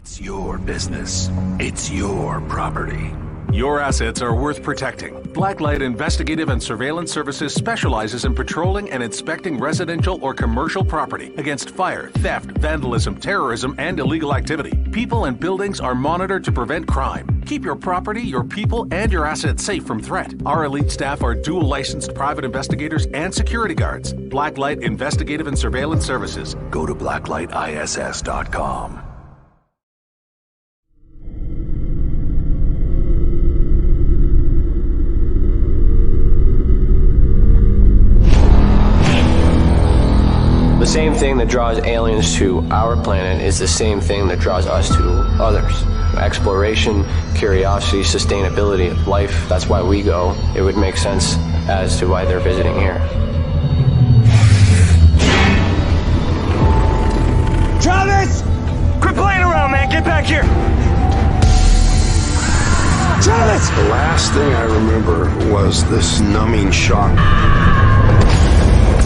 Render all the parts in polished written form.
It's your business. It's your property. Your assets are worth protecting. Blacklight Investigative and Surveillance Services specializes in patrolling and inspecting residential or commercial property against fire, theft, vandalism, terrorism, and illegal activity. People and buildings are monitored to prevent crime. Keep your property, your people, and your assets safe from threat. Our elite staff are dual licensed private investigators and security guards. Blacklight Investigative and Surveillance Services. Go to blacklightiss.com. The same thing that draws aliens to our planet is the same thing that draws us to others. Exploration, curiosity, sustainability of life. That's why we go. It would make sense as to why they're visiting here. Travis! Quit playing around, man. Get back here. Travis! The last thing I remember was this numbing shock.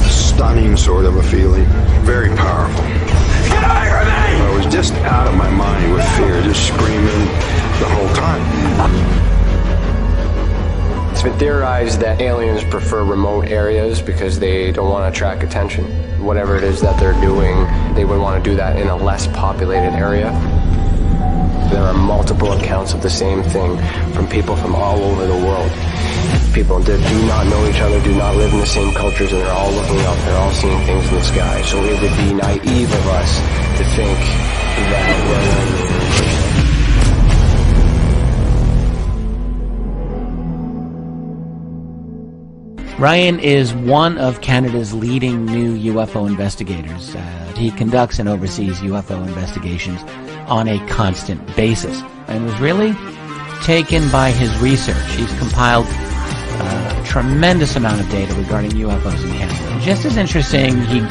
Stunning sort of a feeling. Very powerful. Get away from me! I was just out of my mind with fear, just screaming the whole time. It's been theorized that aliens prefer remote areas because they don't want to attract attention. Whatever it is that they're doing, they would want to do that in a less populated area. There are multiple accounts of the same thing from people from all over the world. People that do not know each other, do not live in the same cultures, and they're all looking up, they're all seeing things in the sky. So it would be naive of us to think that we're Ryan is one of Canada's leading new UFO investigators. He conducts and oversees UFO investigations on a constant basis and was really taken by his research. He's compiled a tremendous amount of data regarding UFOs in Canada. And just as interesting, he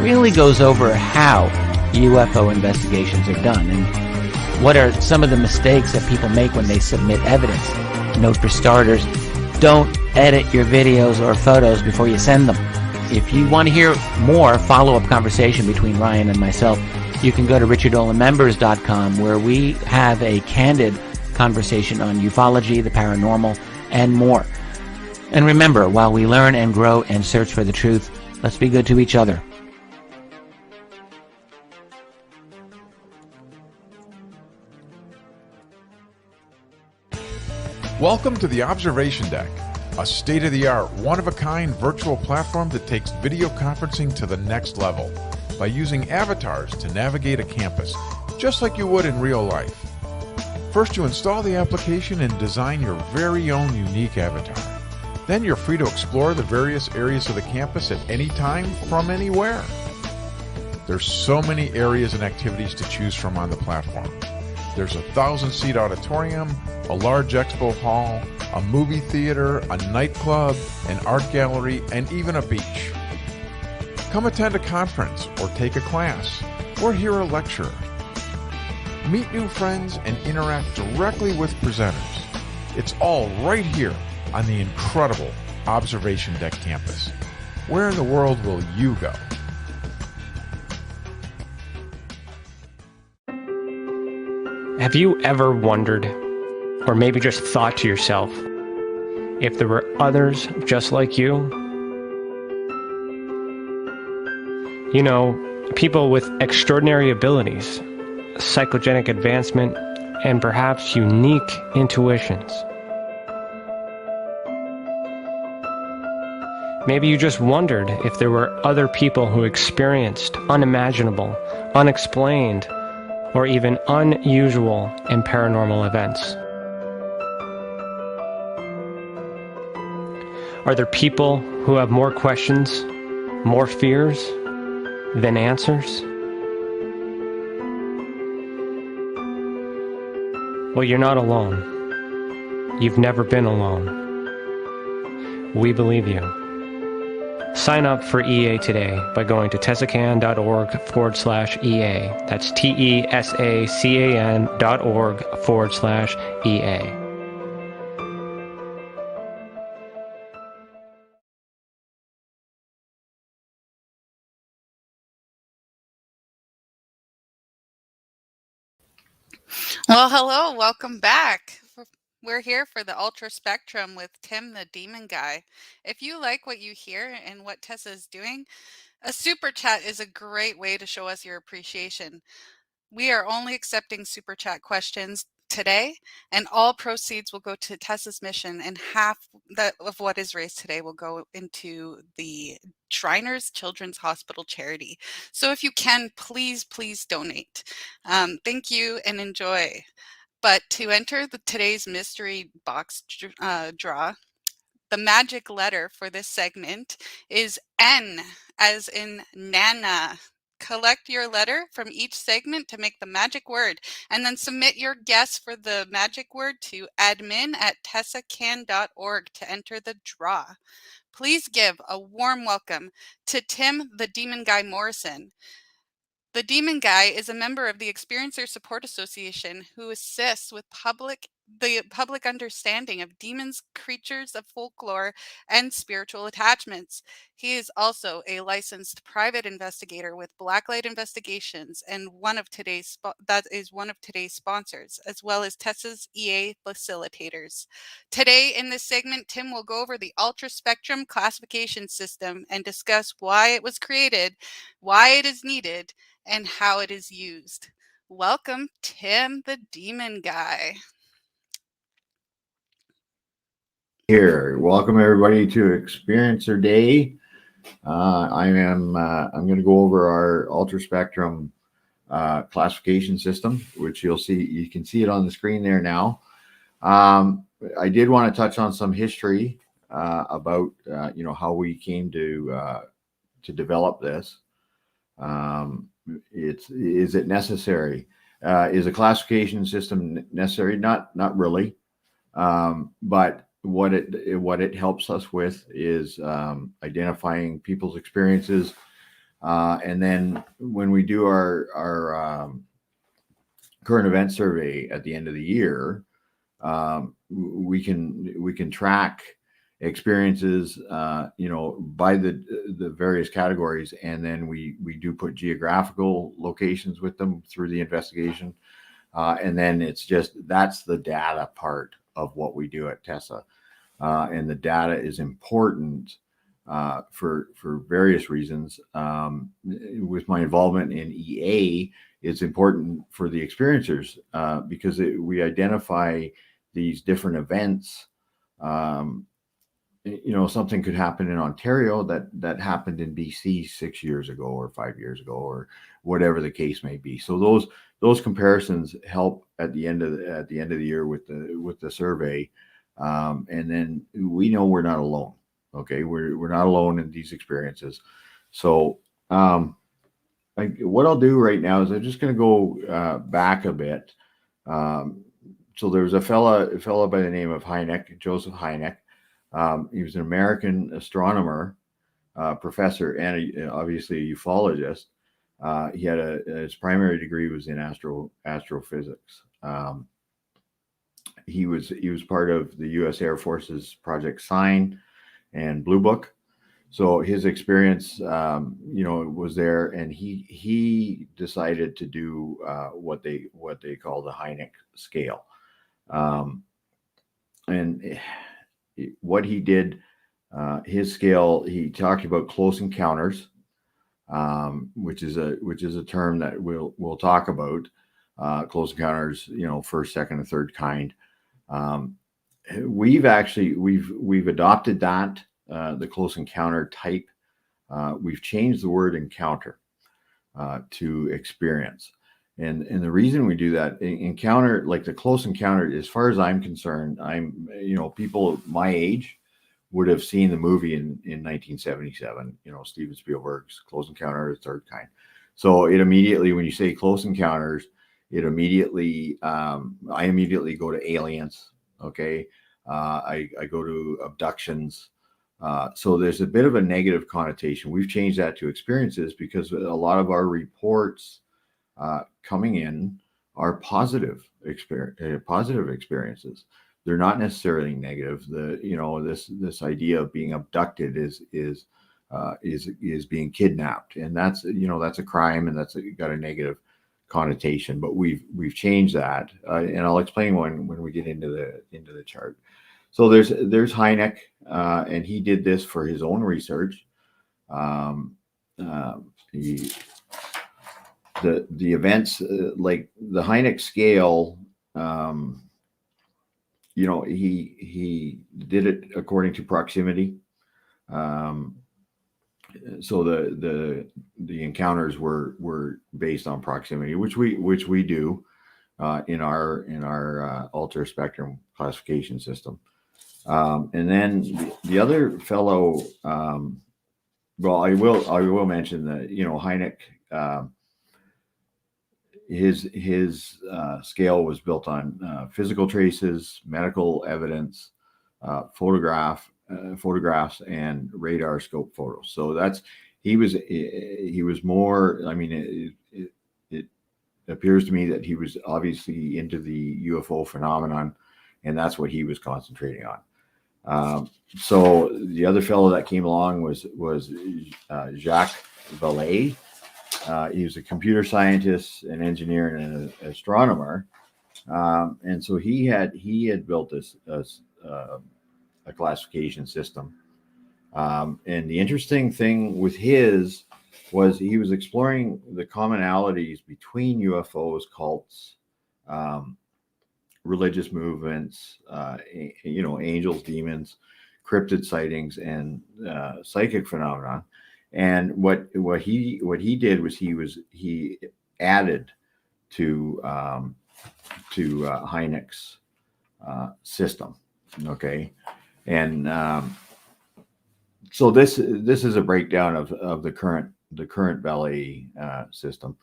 really goes over how UFO investigations are done and what are some of the mistakes that people make when they submit evidence. Note for starters, don't edit your videos or photos before you send them. If you want to hear more follow-up conversation between Ryan and myself, you can go to richardolanmembers.com, where we have a candid conversation on ufology, the paranormal, and more. And remember, while we learn and grow and search for the truth, let's be good to each other. Welcome to the Observation Deck, a state-of-the-art, one-of-a-kind virtual platform that takes video conferencing to the next level by using avatars to navigate a campus, just like you would in real life. First, you install the application and design your very own unique avatar. Then you're free to explore the various areas of the campus at any time from anywhere. There's so many areas and activities to choose from on the platform. There's a 1,000-seat auditorium, a large expo hall, a movie theater, a nightclub, an art gallery, and even a beach. Come attend a conference, or take a class, or hear a lecture. Meet new friends and interact directly with presenters. It's all right here on the incredible Observation Deck campus. Where in the world will you go? Have you ever wondered, or maybe just thought to yourself, if there were others just like you? You know, people with extraordinary abilities, psychogenic advancement, and perhaps unique intuitions. Maybe you just wondered if there were other people who experienced unimaginable, unexplained, or even unusual and paranormal events. Are there people who have more questions, more fears than answers? Well, you're not alone. You've never been alone. We believe you. Sign up for EA today by going to tesacan.org/EA. That's TESACAN.org/EA. Well, hello, welcome back. We're here for the Ultra Spectrum with Tim the Demon Guy. If you like what you hear and what Tessa is doing, a super chat is a great way to show us your appreciation. We are only accepting super chat questions today, and all proceeds will go to Tessa's mission, and half of what is raised today will go into the Shriners Children's Hospital charity. So if you can, please donate. Thank you and enjoy. But to enter today's mystery box draw, the magic letter for this segment is N, as in Nana. Collect your letter from each segment to make the magic word, and then submit your guess for the magic word to admin@tessacan.org to enter the draw. Please give a warm welcome to Tim the Demon Guy Morrison. The Demon Guy is a member of the Experiencer Support Association who assists with the public understanding of demons, creatures of folklore, and spiritual attachments. He is also a licensed private investigator with Blacklight Investigations and that is one of today's sponsors, as well as Tessa's EA facilitators. Today in this segment, Tim will go over the Ultra Spectrum classification system and discuss why it was created, why it is needed, and how it is used. Welcome, Tim the Demon Guy. Here, welcome everybody to Experiencer Day. I'm going to go over our Ultra Spectrum classification system, which you can see it on the screen there now. I did want to touch on some history about how we came to develop this. Is it necessary? Is a classification system necessary? Not really, but what it helps us with is identifying people's experiences, and then when we do our current event survey at the end of the year, we can track experiences by the various categories, and then we do put geographical locations with them through the investigation, and then that's the data part of what we do at Tessa, and the data is important for various reasons. With my involvement in EA, it's important for the experiencers because we identify these different events. Something could happen in Ontario that happened in BC 6 years ago or 5 years ago, or whatever the case may be. So those comparisons help at the end of the year with the survey, and then we know we're not alone. Okay, we're not alone in these experiences. So what I'll do right now is I'm just going to go back a bit. So there's a fella by the name of Joseph Heineck. He was an American astronomer, professor, and obviously a ufologist. He had his primary degree was in astrophysics. He was part of the U.S. Air Force's Project Sign and Blue Book. So his experience, was there, and he decided to do what they call the Heineck Scale, and what he did, his scale, he talked about close encounters, which is a term that we'll talk about. Close encounters, first, second, and third kind. We've adopted that, the close encounter type. We've changed the word encounter to experience. And the reason we do that, encounter, like the close encounter, as far as I'm concerned, people my age would have seen the movie in 1977, Steven Spielberg's Close Encounter of the Third Kind. So it immediately, when you say close encounters, I immediately go to aliens. Okay. I go to abductions. So there's a bit of a negative connotation. We've changed that to experiences because a lot of our reports coming in are positive experiences. They're not necessarily negative. This idea of being abducted is being kidnapped, and that's a crime, and that's got a negative connotation, but we've changed that, and I'll explain when we get into the chart. So there's Heineck, and he did this for his own research. The events, like the Heineck Scale, he did it according to proximity. So the encounters were based on proximity, which we do in our ultra spectrum classification system. And then the other fellow, well, I will mention that Heineck, his scale was built on physical traces, medical evidence, photographs, and radar scope photos. So he was more. I mean, it appears to me that he was obviously into the UFO phenomenon, and that's what he was concentrating on. So the other fellow that came along was Jacques Valet. He was a computer scientist, an engineer, and an astronomer. And so he had built a classification system. And the interesting thing with his was he was exploring the commonalities between UFOs, cults, religious movements, angels, demons, cryptid sightings, and psychic phenomena. And what he did was he added to Heineck's system. Okay, and so this is a breakdown of the current Valet system.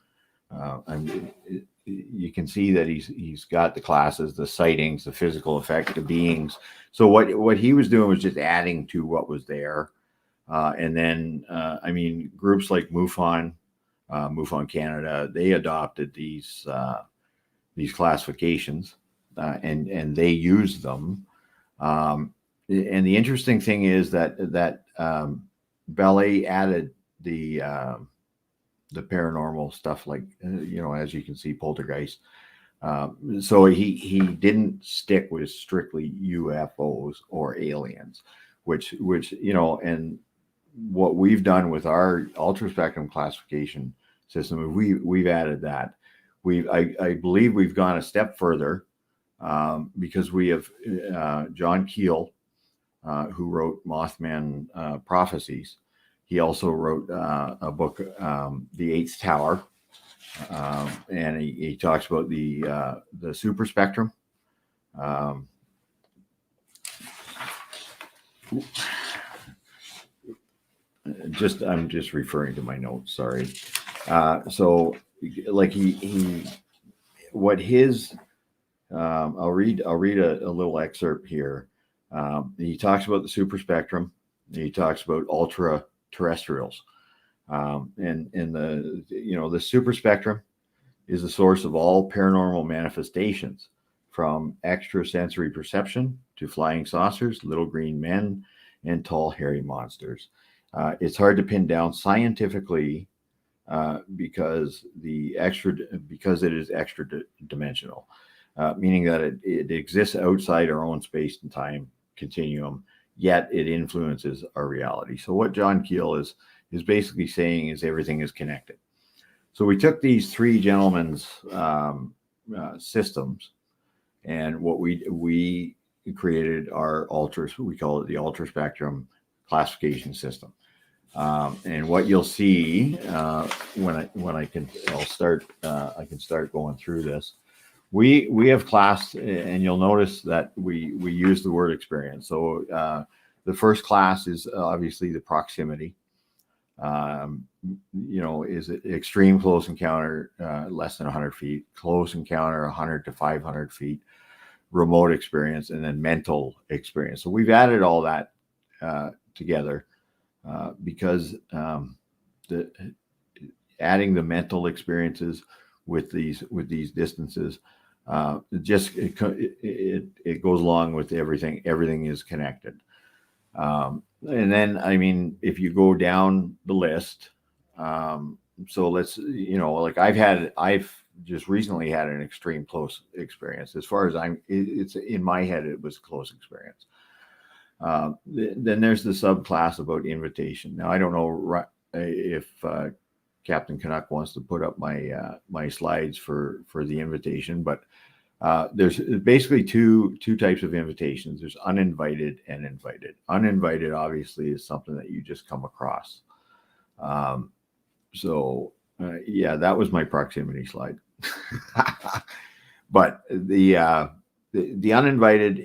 You can see that he's got the classes, the sightings, the physical effect, the beings. So what he was doing was just adding to what was there. And then, groups like MUFON Canada, they adopted these classifications, and they used them. And the interesting thing is that Valet added the paranormal stuff, like as you can see, poltergeist. So he didn't stick with strictly UFOs or aliens, which and what we've done with our ultra spectrum classification system, we've added that. I believe we've gone a step further, because we have John Keel, who wrote Mothman Prophecies. He also wrote a book, The Eighth Tower, and he talks about the super spectrum. I'm just referring to my notes. Sorry. So, like I'll read a little excerpt here. He talks about the super spectrum. He talks about ultra terrestrials, and the super spectrum is the source of all paranormal manifestations, from extrasensory perception to flying saucers, little green men, and tall hairy monsters. It's hard to pin down scientifically because it is extra dimensional, meaning that it exists outside our own space and time continuum, yet it influences our reality. So what John Keel is basically saying is everything is connected. So we took these three gentlemen's systems, and what we created our we call it the ultra spectrum classification system. And what you'll see I can start going through this. We have classed, and you'll notice that we use the word experience. So the first class is obviously the proximity. Is it extreme close encounter, less than 100 feet, close encounter 100 to 500 feet, remote experience, and then mental experience. So we've added all that together because adding the mental experiences with these distances, it goes along with everything. Everything is connected. And then, if you go down the list, so let's, like I've just recently had an extreme close experience. As far as it's in my head, it was a close experience. Then there's the subclass about invitation. Now, I don't know if Captain Canuck wants to put up my slides for the invitation, but there's basically two types of invitations. There's uninvited and invited. Uninvited, obviously, is something that you just come across. Yeah, that was my proximity slide. But the uninvited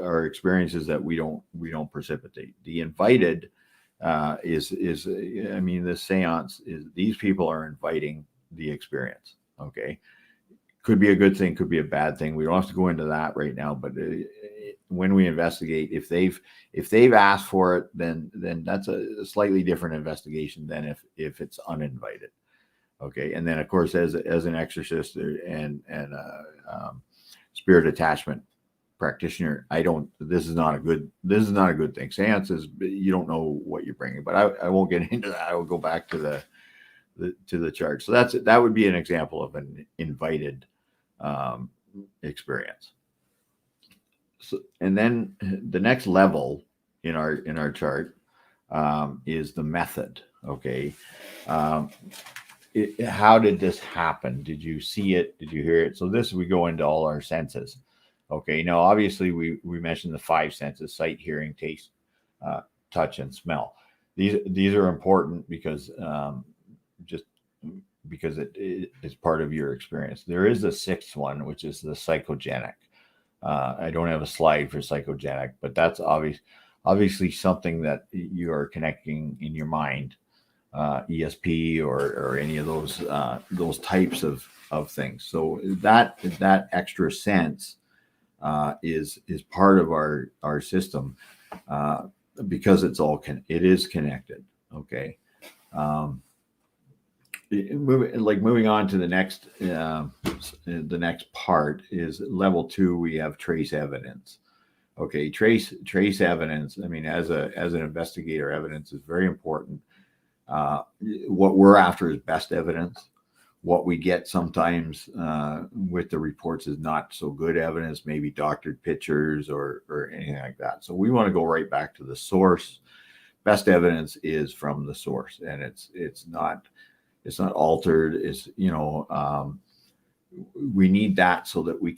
are experiences that we don't precipitate. The invited is I mean, the seance is these people are inviting the experience. Okay, could be a good thing, could be a bad thing. We don't have to go into that right now, but when we investigate, if they've asked for it, then that's a slightly different investigation than if it's uninvited. Okay, and then of course, as an exorcist and spirit attachment practitioner, this is not a good thing. Seances, you don't know what you're bringing, but I won't get into that. I will go back to the chart. So that would be an example of an invited experience. So, and then the next level in our chart is the method. Okay. How did this happen? Did you see it? Did you hear it? So we go into all our senses. Okay. Now, obviously, we mentioned the 5 senses: sight, hearing, taste, touch, and smell. These are important because it is part of your experience. There is a 6th one, which is the psychogenic. I don't have a slide for psychogenic, but that's obviously something that you are connecting in your mind. ESP or any of those types of things. So that extra sense is part of our system because it is connected. Okay. Moving on to the next part is level 2. We have trace evidence. Okay, trace evidence. I mean, as an investigator, evidence is very important. What we're after is best evidence. What we get sometimes with the reports is not so good evidence, maybe doctored pictures or anything like that. So we want to go right back to the source. Best evidence is from the source, and it's not altered. It's we need that so that we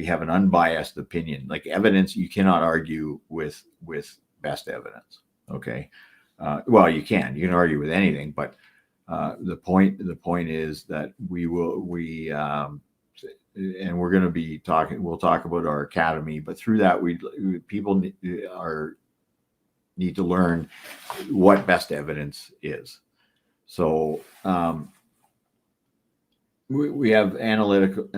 have an unbiased opinion. Like evidence, you cannot argue with best evidence. Okay. Well, you can argue with anything, but the point is that and we're going to be we'll talk about our academy, but through that people need to learn what best evidence is. So we have analytical,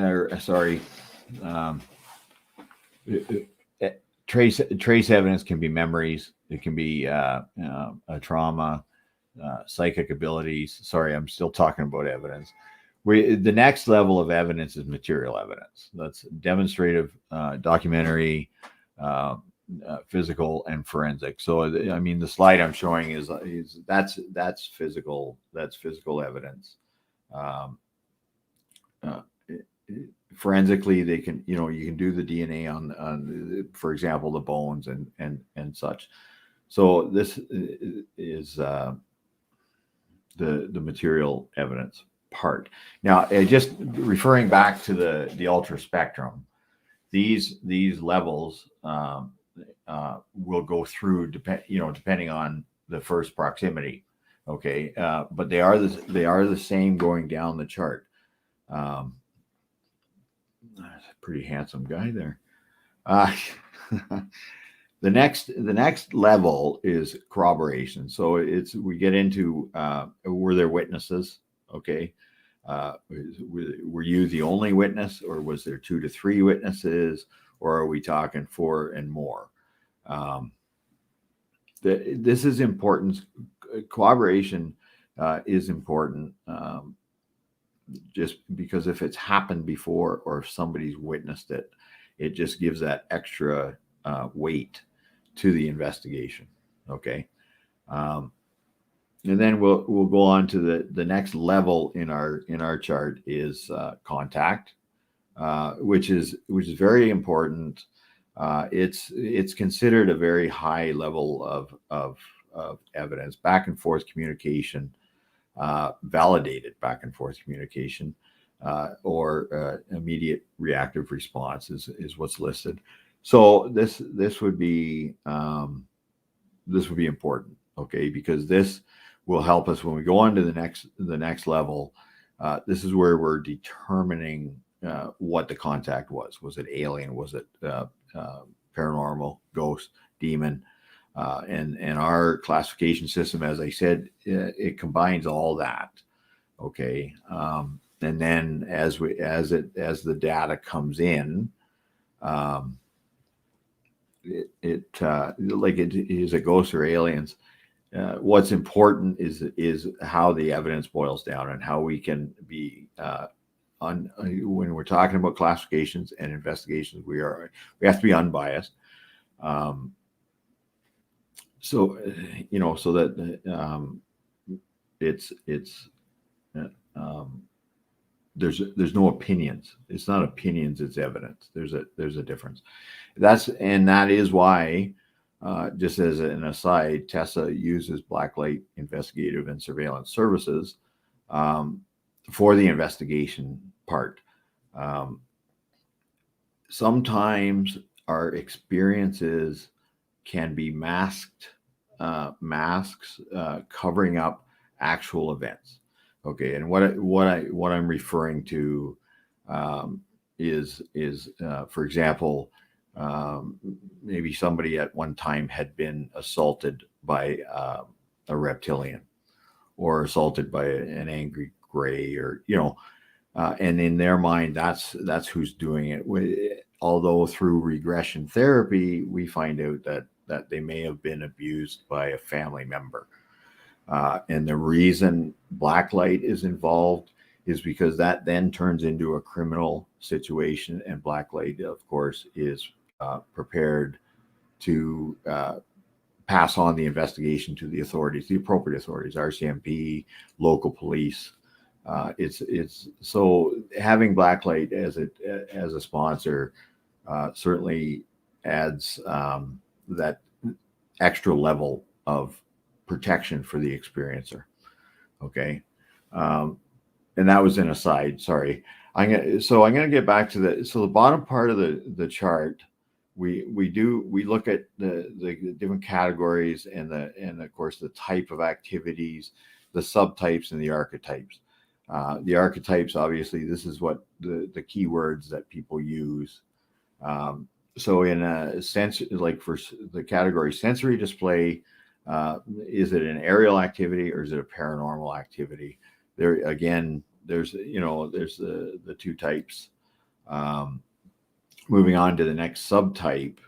trace evidence can be memories. It can be a trauma, psychic abilities. Sorry, I'm still talking about evidence. The next level of evidence is material evidence. That's demonstrative, documentary, physical, and forensic. So, I mean, the slide I'm showing is that's physical. That's physical evidence. Forensically, they can, you can do the DNA on for example, the bones and such. So this is the material evidence part. Now, just referring back to the ultra spectrum, these levels will go through depending on the first proximity. Okay, but they are the same going down the chart. That's a pretty handsome guy there. The next level is corroboration. So we get into were there witnesses? Okay, were you the only witness, or was there 2 to 3 witnesses, or are we talking 4 and more? This is important. Corroboration is important. Just because if it's happened before or if somebody's witnessed it, it just gives that extra weight to the investigation. Okay. And then we'll go on to the next level in our chart is contact, which is very important. It's considered a very high level of evidence, back and forth communication, validated back and forth communication, or immediate reactive response is what's listed. So this would be important, okay, because this will help us when we go on to the next level. This is where we're determining what the contact was. Was it alien? Was it paranormal, ghost, demon? And our classification system, as I said, it combines all that. Okay, and then as the data comes in, like it is a ghost or aliens. What's important is how the evidence boils down and how we can be when we're talking about classifications and investigations, we have to be unbiased. So that there's no opinions. It's not opinions, it's evidence. There's a difference. That is why, just as an aside, Tessa uses blacklight investigative and surveillance services for the investigation part. Sometimes our experiences can be masks covering up actual events. Okay, and what I'm referring to is for example, maybe somebody at one time had been assaulted by a reptilian, or assaulted by an angry gray, or and in their mind that's who's doing it. Although through regression therapy we find out that they may have been abused by a family member, and the reason blacklight is involved is because that then turns into a criminal situation, and blacklight, of course, is prepared to pass on the investigation to the authorities, the appropriate authorities, RCMP, local police. It's so having blacklight as a sponsor certainly adds that extra level of protection for the experiencer. Okay, and that was an aside. Sorry, I'm gonna get back to the bottom part of the chart. We look at the different categories and of course the type of activities, the subtypes, and the archetypes. The archetypes, obviously, this is what the keywords that people use. So in a sense, like for the category sensory display, is it an aerial activity or is it a paranormal activity? There again, there's the two types. Moving on to the next subtype,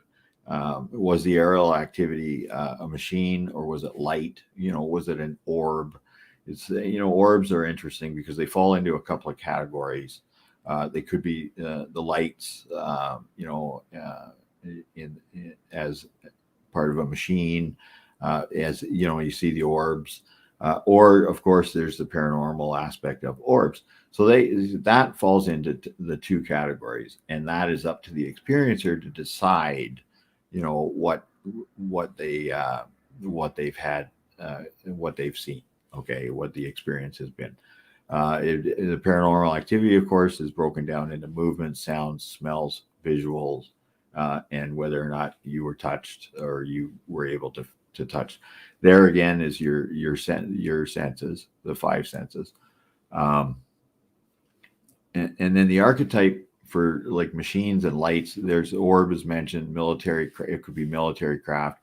was the aerial activity a machine, or was it light? Was it an orb? It's orbs are interesting because they fall into a couple of categories. They could be the lights, as part of a machine, as you see the orbs, or of course there's the paranormal aspect of orbs. So that falls into the two categories, and that is up to the experiencer to decide, what they've had, what they've seen. Okay, what the experience has been. The paranormal activity, of course, is broken down into movements, sounds, smells, visuals, and whether or not you were touched or you were able to touch. There again is your senses, the five senses. And then the archetype for like machines and lights, there's orb is mentioned, military, it could be military craft.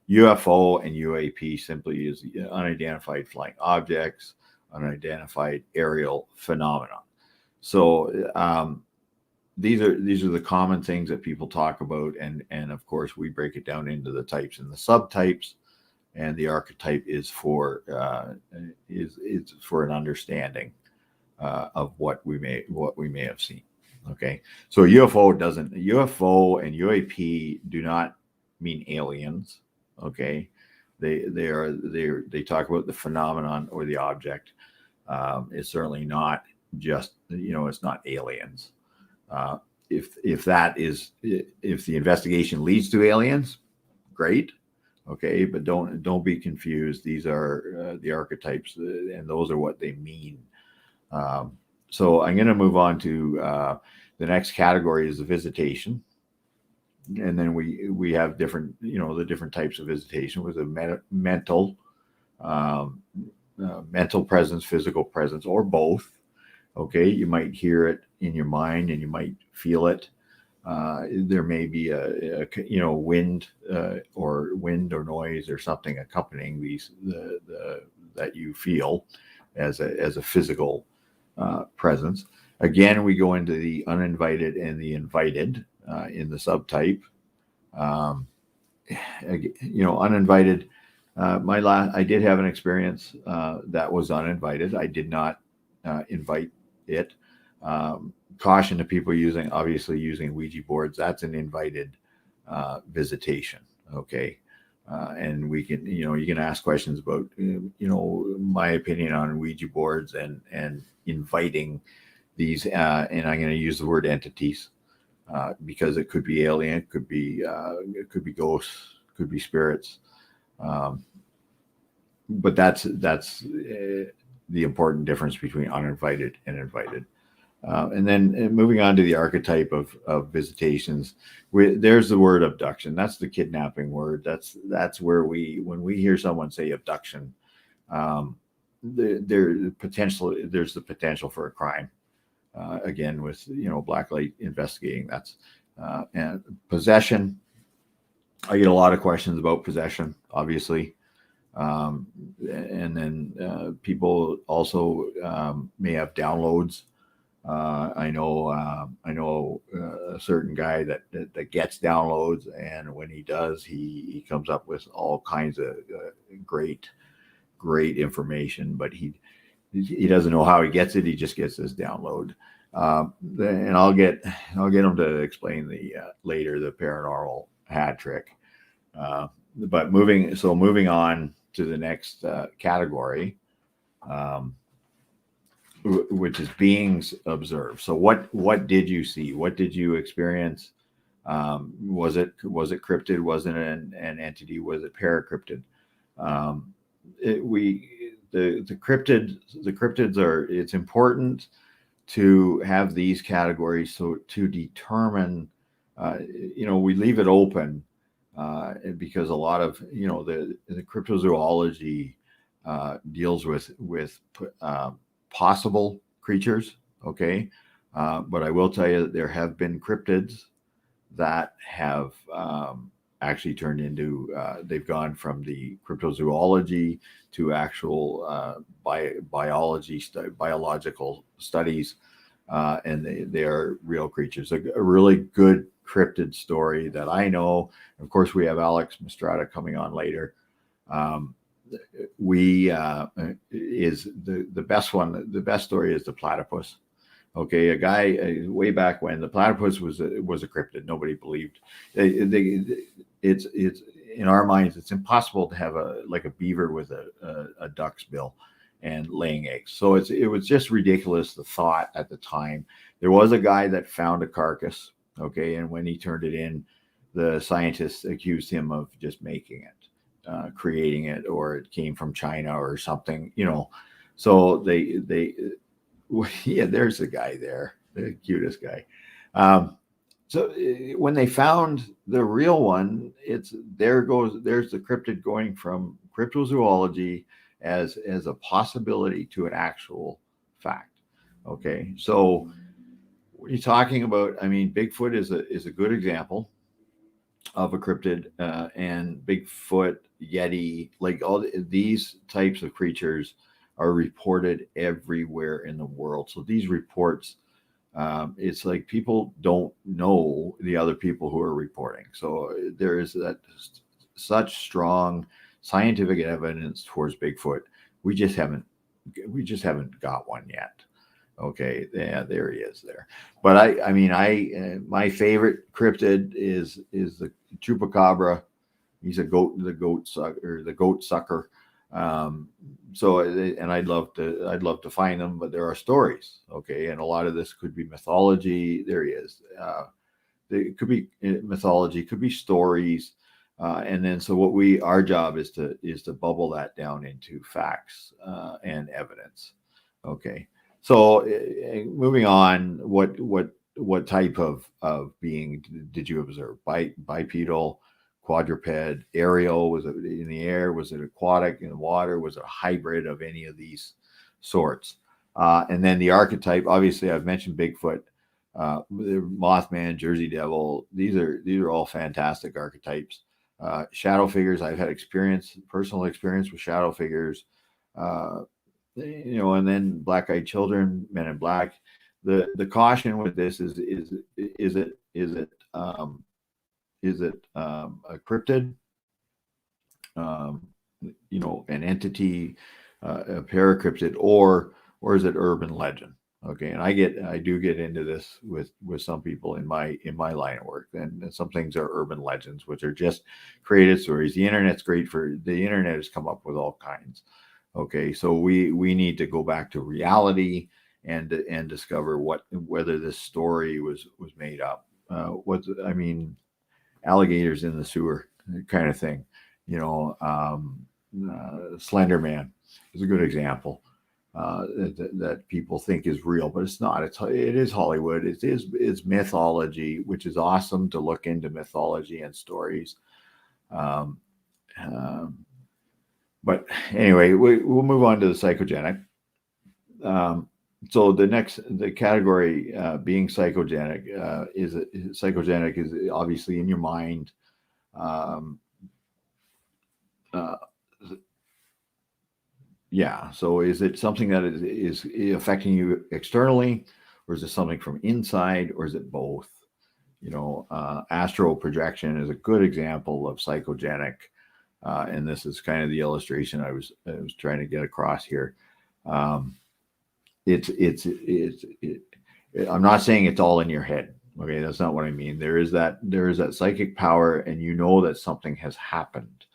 UFO and UAP simply is unidentified flying objects, unidentified aerial phenomena. So these are the common things that people talk about, and of course we break it down into the types and the subtypes, and the archetype is for an understanding of what we may have seen. Okay, so UFO and UAP do not mean aliens. Okay, They talk about the phenomenon or the object. It's certainly not just, it's not aliens. If the investigation leads to aliens, great. Okay, but don't be confused. These are the archetypes, and those are what they mean. So I'm going to move on to the next category is the visitation, and then we have different, the different types of visitation with a mental presence, physical presence, or both. Okay, you might hear it in your mind, and you might feel it. There may be a wind or noise or something accompanying these that you feel as a physical presence. Again, we go into the uninvited and the invited in the subtype. Uninvited. I did have an experience that was uninvited. I did not invite it. Caution to people using Ouija boards. That's an invited visitation. Okay. And we can, you can ask questions about, my opinion on Ouija boards and inviting these, and I'm going to use the word entities, because it could be alien, it could be ghosts, could be spirits. But that's the important difference between uninvited and invited. And then moving on to the archetype of visitations, there's the word abduction. That's the kidnapping word. That's where when we hear someone say abduction, there's the potential for a crime. Again, with Blacklight investigating, that's and possession. I get a lot of questions about possession, obviously. And then people also may have downloads. I know a certain guy that gets downloads, and when he does, he comes up with all kinds of great information, but he doesn't know how he gets it. He just gets this download, and I'll get him to explain later the paranormal hat trick. But moving on to the next category. Which is beings observed. So what did you see? What did you experience? Was it cryptid? Was it an entity? Was it paracryptid? The cryptids are. It's important to have these categories so to determine. We leave it open because a lot of the cryptozoology deals with possible creatures, okay, but I will tell you that there have been cryptids that have actually turned into they've gone from the cryptozoology to actual biological studies, and they are real creatures. A really good cryptid story that I know. Of course, we have Alex Mastrada coming on later. Is the best one. The best story is the platypus. Okay, a guy way back when the platypus was a cryptid. Nobody believed. It's in our minds. It's impossible to have a beaver with a duck's bill and laying eggs. So it was just ridiculous. The thought at the time. There was a guy that found a carcass. Okay, and when he turned it in, the scientists accused him of just making it. Creating it, or it came from China or something, so they there's the guy there, the cutest guy. So when they found the real one, there's the cryptid going from cryptozoology as a possibility to an actual fact. Okay, so what are you talking about? I mean, Bigfoot is a good example of a cryptid, and Bigfoot, Yeti, like all these types of creatures are reported everywhere in the world. So these reports, it's like people don't know the other people who are reporting. So there is such strong scientific evidence towards Bigfoot. We just haven't got one yet. Okay, yeah, there he is there. But my favorite cryptid is the chupacabra, He's a goat, the goat sucker. So, and I'd love to find them, but there are stories. Okay. And a lot of this could be mythology. There he is. It could be mythology, could be stories. And then, so our job is to bubble that down into facts and evidence. Okay. So moving on, what type of being did you observe? Bipedal, quadruped, aerial? Was it in the air? Was it aquatic, in the water? Was it a hybrid of any of these sorts? And then the archetype, obviously I've mentioned Bigfoot, Mothman, Jersey Devil. These are all fantastic archetypes. Shadow figures, I've had personal experience with shadow figures, and then black-eyed children, Men in Black. The caution with this is it a cryptid, an entity, a paracryptid, or is it urban legend? Okay, and I do get into this with some people in my line of work, and some things are urban legends, which are just created stories. The internet has come up with all kinds. Okay, so we need to go back to reality and discover whether this story was made up. Alligators in the sewer kind of thing. Slender Man is a good example. That people think is real, but it's not. It is Hollywood. It's mythology, which is awesome to look into mythology and stories. But anyway, we'll move on to the psychogenic. So the category being psychogenic is obviously in your mind. So is it something that is affecting you externally, or is it something from inside, or is it both? Astral projection is a good example of psychogenic, and this is kind of the illustration I was trying to get across here. I'm not saying it's all in your head. Okay, that's not what I mean. There is that psychic power, and that something has happened.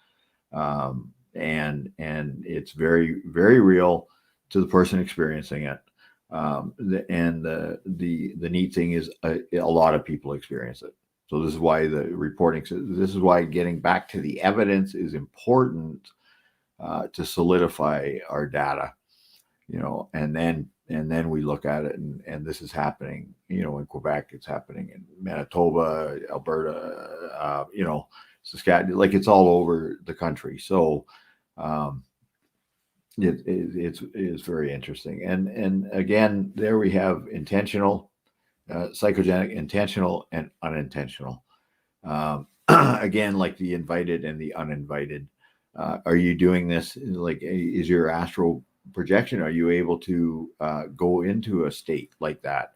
And it's very, very real to the person experiencing it. The neat thing is a lot of people experience it. So this is why this is why getting back to the evidence is important to solidify our data, and then we look at it, and this is happening, in Quebec, it's happening in Manitoba, Alberta, Saskatchewan, like it's all over the country. So it's very interesting. And again, there we have intentional, psychogenic, intentional, and unintentional. Again, like the invited and the uninvited. Are you doing this? Like, is your astral projection? Are you able to go into a state like that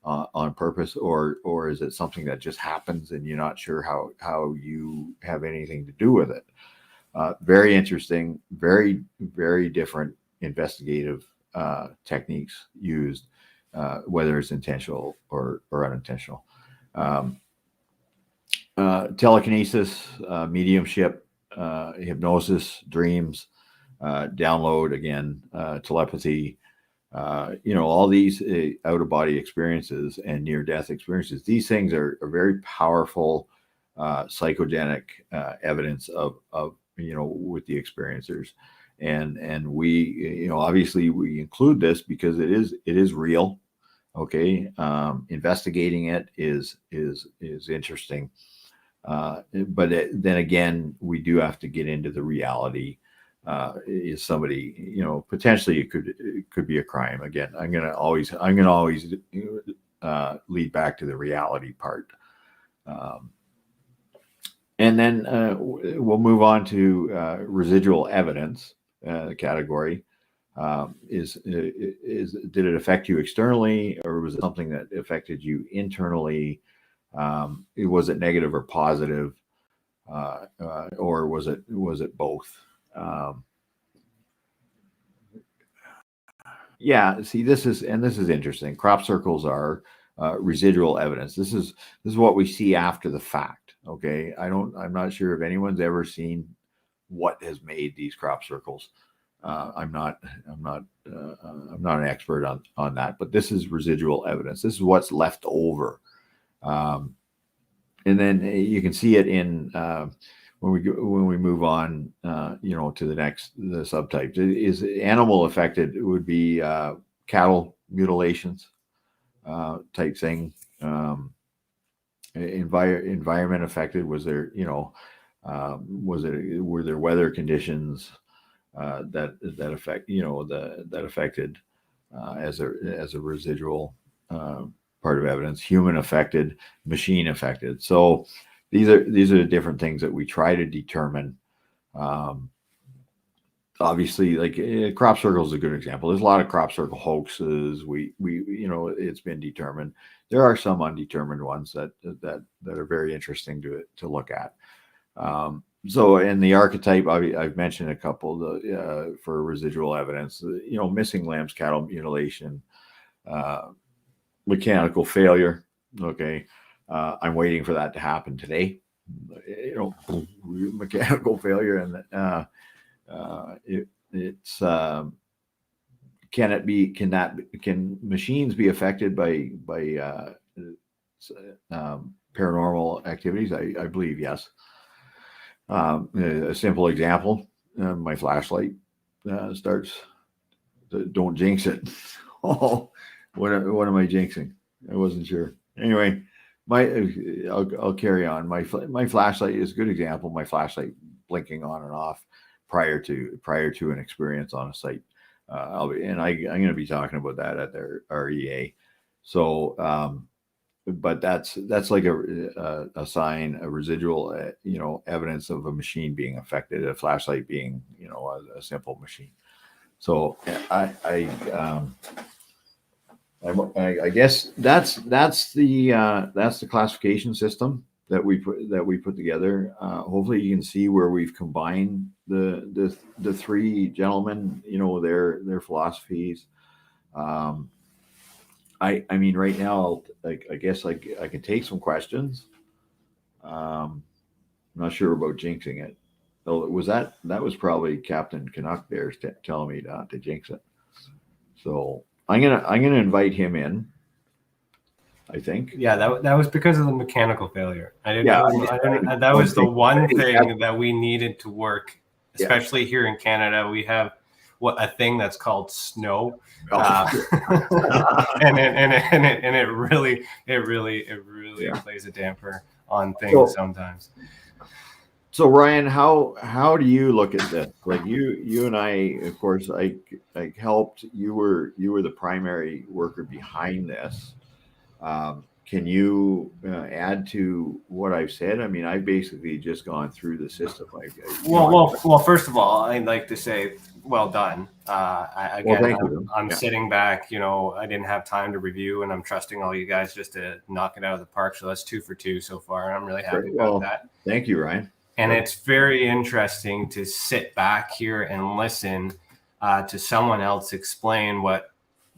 on purpose, or is it something that just happens and you're not sure how you have anything to do with it? Very interesting, very, very different investigative techniques used, whether it's intentional or unintentional. Telekinesis, mediumship, hypnosis, dreams, download, again, telepathy, all these out-of-body experiences and near-death experiences. These things are very powerful psychogenic evidence of with the experiencers, and we obviously we include this because it is real. Okay, investigating it is interesting, but then again, we do have to get into the reality. Is somebody, potentially it could be a crime. Again, I'm gonna always lead back to the reality part. And then we'll move on to residual evidence category. Did it affect you externally, or was it something that affected you internally? Was it negative or positive, or was it both? See, this is interesting. Crop circles are residual evidence. This is what we see after the fact. Okay. I'm not sure if anyone's ever seen what has made these crop circles. I'm not an expert on that, but this is residual evidence. This is what's left over. And then you can see it in, when we move on, to the subtypes. Is animal affected? It would be cattle mutilations type thing. Environment affected? Was there, were there weather conditions that affect, that affected as a residual part of evidence? Human affected, machine affected. So these are the different things that we try to determine. Obviously, like crop circle is a good example. There's a lot of crop circle hoaxes. We it's been determined. There are some undetermined ones that are very interesting to look at. So in the archetype, I've mentioned a couple for residual evidence. Missing limbs, cattle mutilation, mechanical failure. Okay, I'm waiting for that to happen today. Mechanical failure, and can machines be affected by paranormal activities? I believe yes. A simple example: my flashlight starts. Don't jinx it. Oh, what am I jinxing? I wasn't sure. Anyway, I'll carry on. My flashlight is a good example. My flashlight blinking on and off prior to an experience on a site. I'm going to be talking about that at their REA. So, but that's like a sign, a residual, evidence of a machine being affected, a flashlight being, a simple machine. So I guess that's the classification system that we put together. Hopefully you can see where we've combined the three gentlemen, their philosophies. I mean, right now, I guess I can take some questions. I'm not sure about jinxing it. So that was probably Captain Canuck there telling me not to jinx it. So I'm gonna invite him in, I think. Yeah, that was because of the mechanical failure. That was the one thing that we needed to work, especially here in Canada. We have a thing that's called snow, and it really plays a damper on things sometimes. So Ryan, how do you look at this? Like you and I, of course, I helped. You were the primary worker behind this. Can you add to what I've said? I mean, I've basically just gone through the system. Well, first of all, I'd like to say, well done. I'm sitting back. I didn't have time to review, and I'm trusting all you guys just to knock it out of the park. So that's 2 for 2 so far, and I'm really happy about that. Thank you, Ryan. And it's very interesting to sit back here and listen to someone else explain what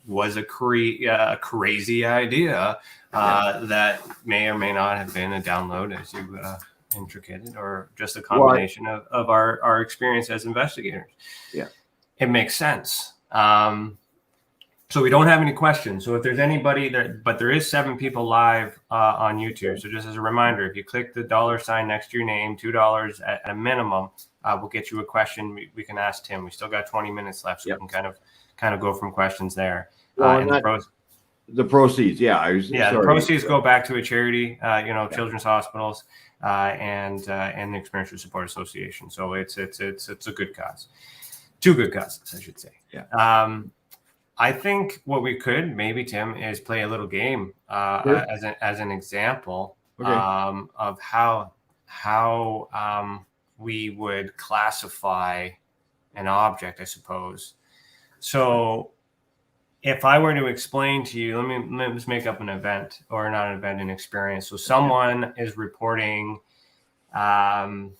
was a crazy idea that may or may not have been a download, as you intricated, or just a combination of our experience as investigators. Yeah, it makes sense. So we don't have any questions. So if there's anybody there, but there is 7 people live on YouTube. So just as a reminder, if you click the $ next to your name, $2 at a minimum, we'll get you a question. We can ask Tim. We still got 20 minutes left, so we can kind of go from questions there. The proceeds, the proceeds go back to a charity, children's hospitals, and the Experience Support Association. So it's a good cause, 2 good causes, I should say. Yeah. I think what we could maybe, Tim, is play a little game as an example of how we would classify an object, I suppose. So if I were to explain to you, let me just make up an event, or not an event, an experience. So someone is reporting an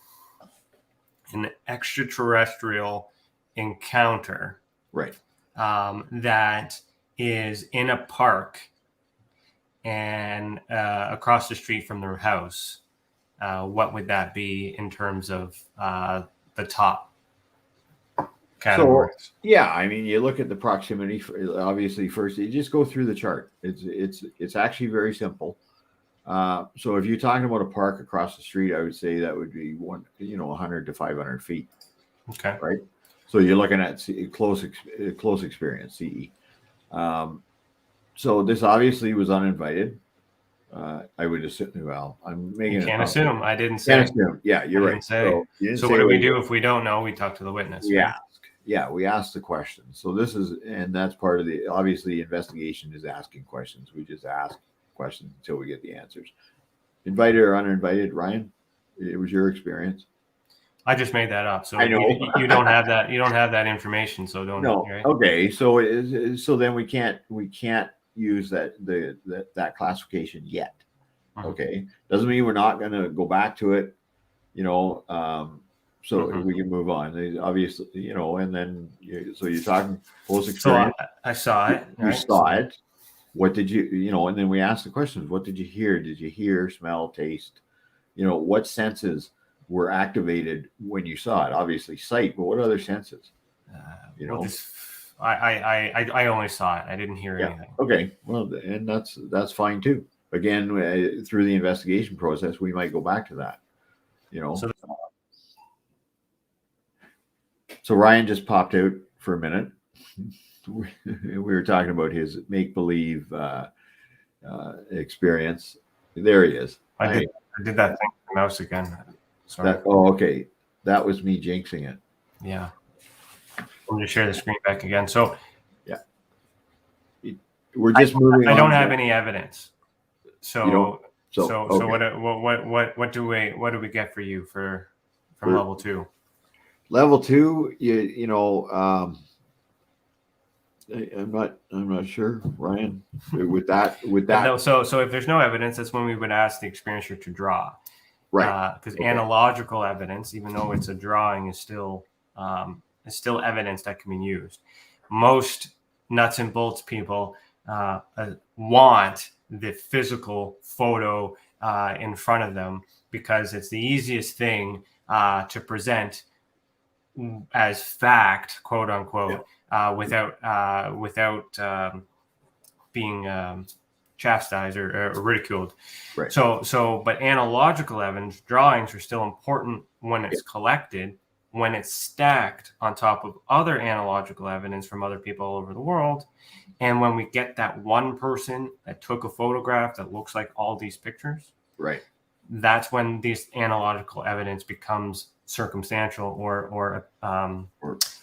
extraterrestrial encounter. Right. That is in a park and across the street from their house. what would that be in terms of the top categories? So, yeah, I mean, you look at the proximity. Obviously, first you just go through the chart. It's actually very simple. So if you're talking about a park across the street, I would say that would be 100 to 500 feet. Okay. Right. So you're looking at close experience, CE. So this obviously was uninvited. I would assume. Well, I'm making. You can't assume. I didn't say. Yeah, you're right. So what do we do if we don't know? We talk to the witness. Yeah. Right? Yeah, we ask the questions. So that's part of the, obviously, investigation is asking questions. We just ask questions until we get the answers. Invited or uninvited, Ryan? It was your experience. I just made that up. So I know. you don't have that. You don't have that information. So don't. No. Right? Okay. So then we can't use that classification yet. Okay. Doesn't mean we're not going to go back to it. So we can move on. Obviously, and then so you're talking close experience. So I saw it. You saw it. What did you, and then we ask the questions. What did you hear? Did you hear, smell, taste? What senses were activated when you saw it? Obviously sight, but what other senses? I only saw it. I didn't hear anything. Okay. Well, and that's fine too. Again, through the investigation process, we might go back to that, So Ryan just popped out for a minute. We were talking about his make-believe experience. There he is. I did that thing with the mouse again. Sorry. Okay. That was me jinxing it. Yeah. I'm going to share the screen back again. So yeah, we're just moving on. I don't have any evidence. So okay. what do we get for you from level 2? Level 2, I'm not sure, Ryan. With that. No, so if there's no evidence, that's when we would ask the experiencer to draw. Right. Because analogical evidence, even though it's a drawing, is still evidence that can be used. Most nuts and bolts people want the physical photo in front of them because it's the easiest thing to present as fact, quote unquote, without being chastised or ridiculed. Right. But analogical evidence, drawings are still important when it's collected, when it's stacked on top of other analogical evidence from other people all over the world. And when we get that one person that took a photograph that looks like all these pictures, right, that's when this analogical evidence becomes circumstantial or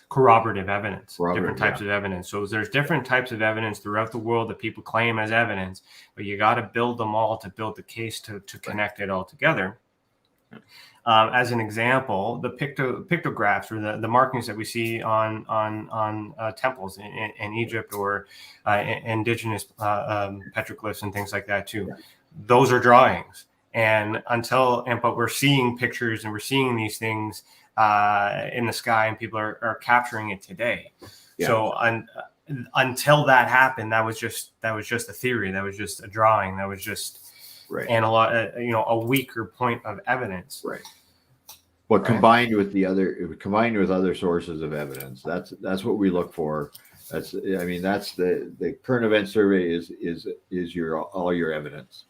corroborative evidence, different types of evidence. So there's different types of evidence throughout the world that people claim as evidence, but you got to build them all to build the case to connect it all together. As an example, the pictographs or the markings that we see on temples in Egypt or indigenous petroglyphs and things like that too. Those are drawings. But we're seeing pictures and we're seeing these things in the sky, and people are capturing it today. Yeah. So until that happened, that was just a theory. That was just a drawing. That was just a weaker point of evidence. Right. But combined with other sources of evidence, that's what we look for. That's the current event survey is all your evidence.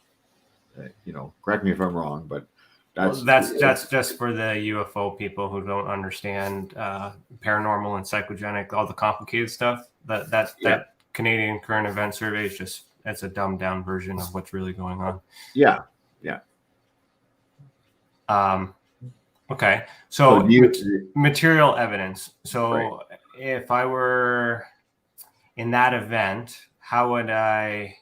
Correct me if I'm wrong, but that's just for the UFO people who don't understand paranormal and psychogenic, all the complicated stuff. That Canadian current event survey is that's a dumbed down version of what's really going on. Yeah. Okay. So material evidence. So if I were in that event, how would I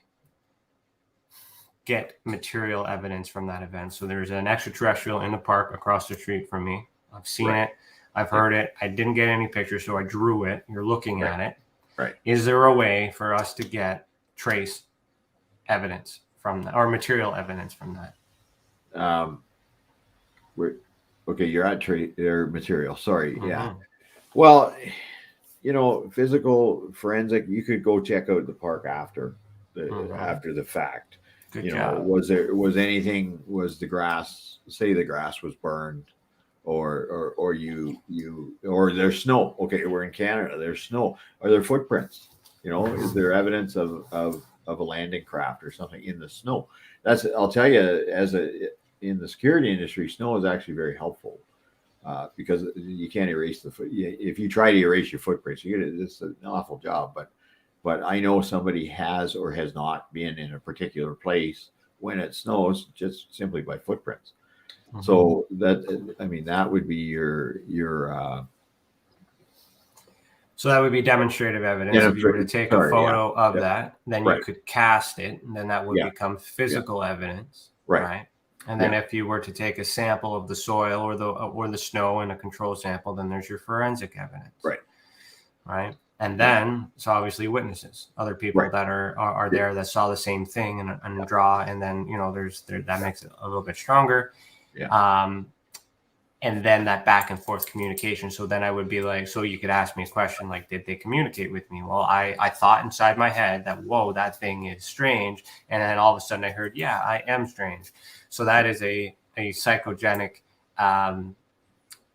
get material evidence from that event? So there's an extraterrestrial in the park across the street from me. I've seen it. I've heard it. I didn't get any pictures, so I drew it. You're looking at it. Right. Is there a way for us to get trace evidence from that, or material evidence from that? You're at or material. Sorry. Mm-hmm. Yeah. Well, physical forensic, you could go check out the park after the fact. Good you job. know, was the grass, say the grass was burned, or there's snow. Okay, we're in Canada, there's snow. Are there footprints? You know, is there evidence of a landing craft or something in the snow? I'll tell you, in the security industry, snow is actually very helpful. Because you can't erase if you try to erase your footprints, it's an awful job. But I know somebody has or has not been in a particular place when it snows just simply by footprints. Mm-hmm. So that would be your so that would be demonstrative evidence. If you were to take a photo of that, then you could cast it, and then that would become physical evidence, right? And then if you were to take a sample of the soil or the snow and a control sample, then there's your forensic evidence, right? And then it's obviously witnesses, other people that are there that saw the same thing and draw, and then that makes it a little bit stronger. And then that back and forth communication. So then I would be like, so you could ask me a question like, did they communicate with me? Well, I thought inside my head that, whoa, that thing is strange. And then all of a sudden I heard, yeah, I am strange. So that is a psychogenic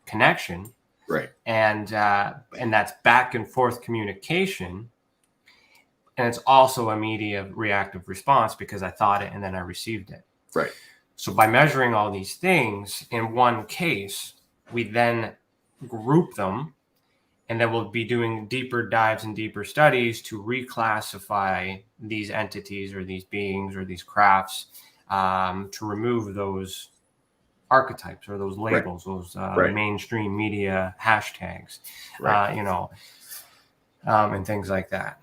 connection. Right. And that's back and forth communication. And it's also immediate reactive response because I thought it and then I received it. Right. So by measuring all these things in one case, we then group them, and then we'll be doing deeper dives and deeper studies to reclassify these entities or these beings or these crafts, to remove those archetypes or those labels, those mainstream media hashtags, and things like that.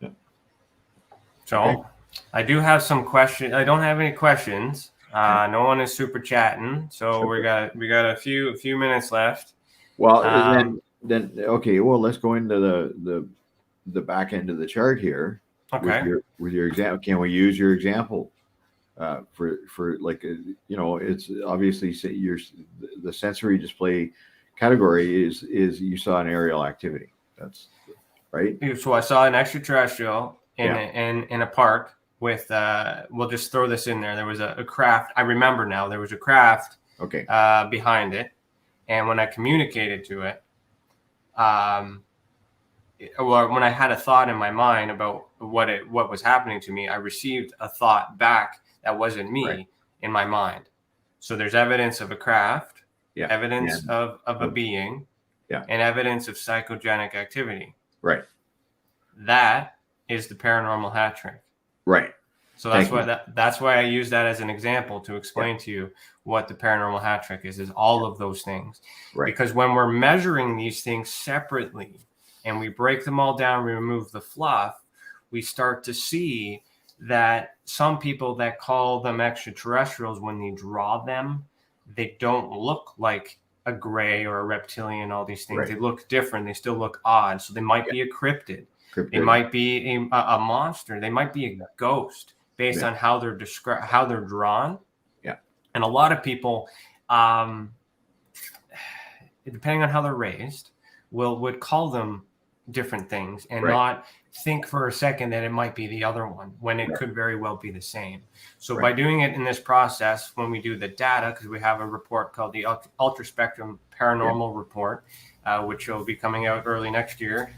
Yeah. So. Okay. I do have some questions. I don't have any questions. No one is super chatting, so we got a few minutes left. Well, then okay. Well, let's go into the back end of the chart here. Okay. With your example, can we use your example for like it's obviously the sensory display category is you saw an aerial activity. That's right. So I saw an extraterrestrial in a park. With we'll just throw this in there. There was a craft. I remember now. There was a craft. Okay. Behind it, and when I communicated to it, when I had a thought in my mind about what was happening to me, I received a thought back that wasn't me in my mind. So there's evidence of a craft, evidence of a being, and evidence of psychogenic activity. Right. That is the paranormal hat trick. Right. So that's why I use that as an example to explain to you what the paranormal hat trick is all of those things. Right. Because when we're measuring these things separately and we break them all down, we remove the fluff, we start to see that some people that call them extraterrestrials, when they draw them, they don't look like a gray or a reptilian, all these things. They look different. They still look odd. So they might be a cryptid. It might be a monster. They might be a ghost based on how they're how they're drawn. Yeah. And a lot of people, depending on how they're raised, would call them different things and not think for a second that it might be the other one when it could very well be the same. So by doing it in this process, when we do the data, because we have a report called the Ultra Spectrum Paranormal Report, which will be coming out early next year,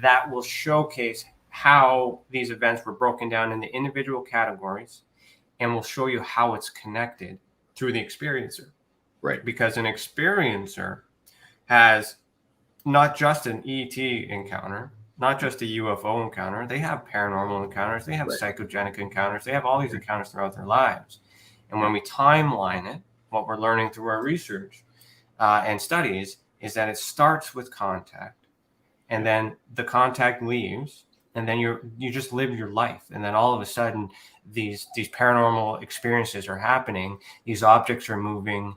that will showcase how these events were broken down into individual categories, and will show you how it's connected through the experiencer. Right. Because an experiencer has not just an ET encounter, not just a UFO encounter. They have paranormal encounters. They have psychogenic encounters. They have all these encounters throughout their lives. And when we timeline it, what we're learning through our research and studies is that it starts with contact. And then the contact leaves, and then you just live your life. And then all of a sudden, these paranormal experiences are happening. These objects are moving.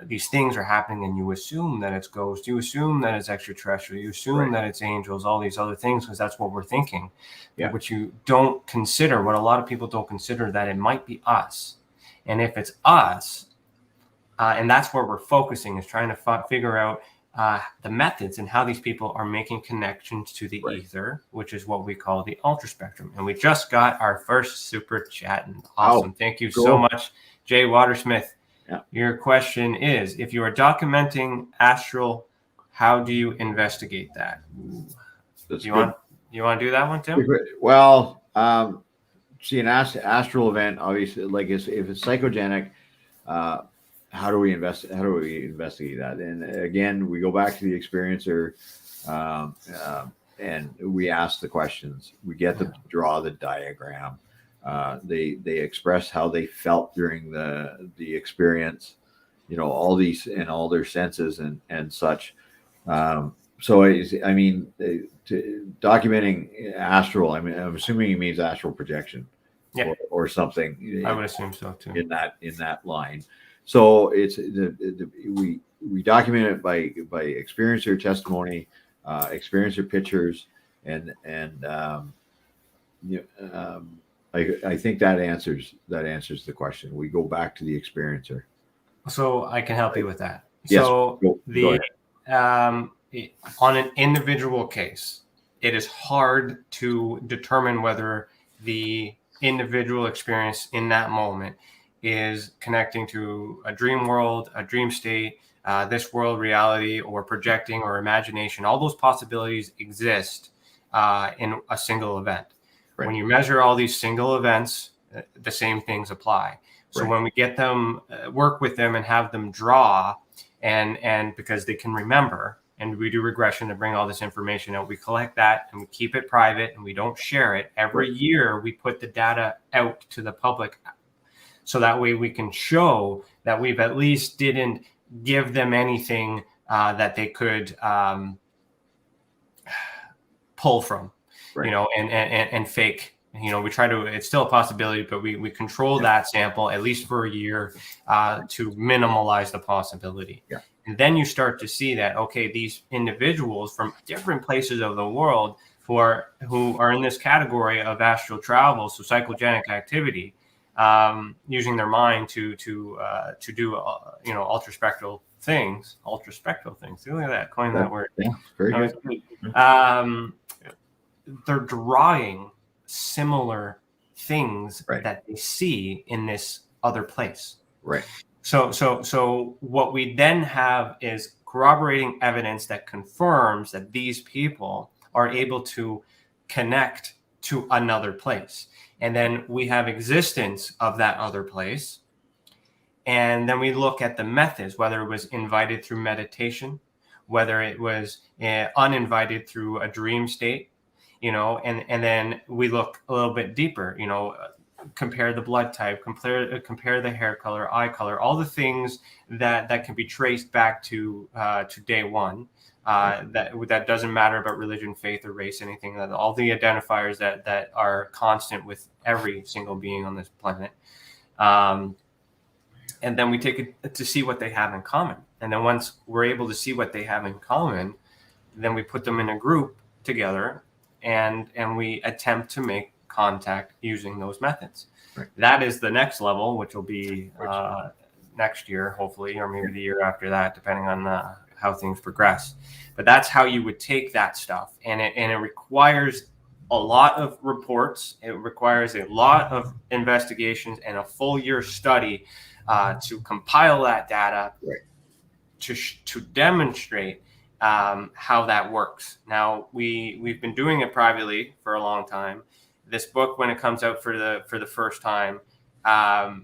These things are happening, and you assume that it's ghosts. You assume that it's extraterrestrial. You assume that it's angels. All these other things, because that's what we're thinking. Yeah. What you don't consider, what a lot of people don't consider, that it might be us. And if it's us, and that's where we're focusing, is trying to figure out the methods and how these people are making connections to the ether, which is what we call the ultra spectrum. And we just got our first super chat. And awesome. Thank you so much, Jay Watersmith. Yeah. Your question is, if you are documenting astral, how do you investigate that? Do you want to do that one, Tim? Well, see, an astral event, obviously, like if it's psychogenic, how do we investigate that? And again, we go back to the experiencer, and we ask the questions. We get them to draw the diagram. They express how they felt during the experience, all these and all their senses and such. So documenting astral, I'm assuming he means astral projection, or something. I would assume so too. In that line. So it's we document it by experiencer testimony, experiencer pictures, and I think that answers the question. We go back to the experiencer. So I can help you with that. Yes, so go ahead. On an individual case, it is hard to determine whether the individual experience in that moment is connecting to a dream world, a dream state, this world reality, or projecting or imagination. All those possibilities exist in a single event. Right. When you measure all these single events, the same things apply. So when we get them, work with them and have them draw, and because they can remember, and we do regression to bring all this information out, we collect that and we keep it private and we don't share it. Every year we put the data out to the public, so that way we can show that we've at least didn't give them anything that they could pull from, and fake. We try to, it's still a possibility, but we control that sample at least for a year to minimalize the possibility. Yeah. And then you start to see that, okay, these individuals from different places of the world who are in this category of astral travel, so psychogenic activity, using their mind to do ultraspectral things. Look at that, coin that word. Yeah, very good. They're drawing similar things right. that they see in this other place. Right. So what we then have is corroborating evidence that confirms that these people are able to connect to another place. And then we have existence of that other place. And then we look at the methods, whether it was invited through meditation, whether it was uninvited through a dream state, and then we look a little bit deeper, compare the blood type, compare the hair color, eye color, all the things that can be traced back to day one. That doesn't matter about religion, faith, or race, anything. All the identifiers that are constant with every single being on this planet. And then we take it to see what they have in common. And then once we're able to see what they have in common, then we put them in a group together and we attempt to make contact using those methods. Right. That is the next level, which will be next year, hopefully, or maybe the year after that, depending on how things progress. But that's how you would take that stuff. And it requires a lot of reports. It requires a lot of investigations and a full year study to compile that data, right, to demonstrate how that works. Now, we've been doing it privately for a long time. This book, when it comes out for the first time, the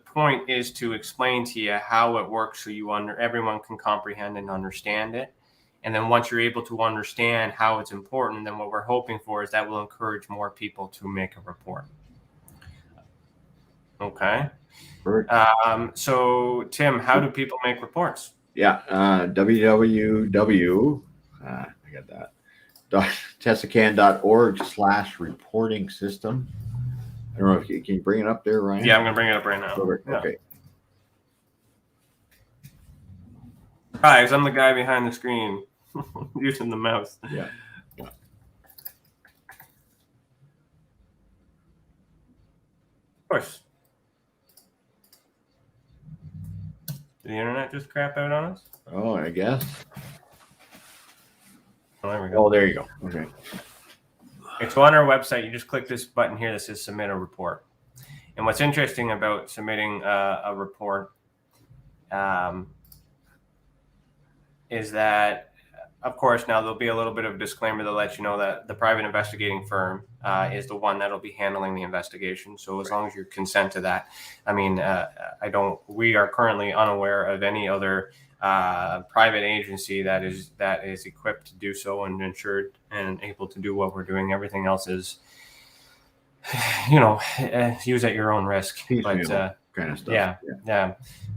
point is to explain to you how it works, so everyone can comprehend and understand it. And then once you're able to understand how it's important, then what we're hoping for is that will encourage more people to make a report. Okay. So Tim, how do people make reports? Yeah. www. I got that. Tessacan.org/reporting system. I don't know if can you bring it up there, Ryan? Yeah, I'm going to bring it up right now. Okay. Yeah. Hi, I'm the guy behind the screen using the mouse. Yeah. Of course. Did the internet just crap out on us? Oh, I guess. Oh, there we go. Oh, there you go. Okay. So on our website, you just click this button here that says submit a report. And what's interesting about submitting a report is that, of course, now there'll be a little bit of a disclaimer to let you know that the private investigating firm is the one that'll be handling the investigation. So as long as you consent to that, I mean, we are currently unaware of any other private agency that is equipped to do so and insured and able to do what we're doing. Everything else is, use at your own risk. But kind of stuff.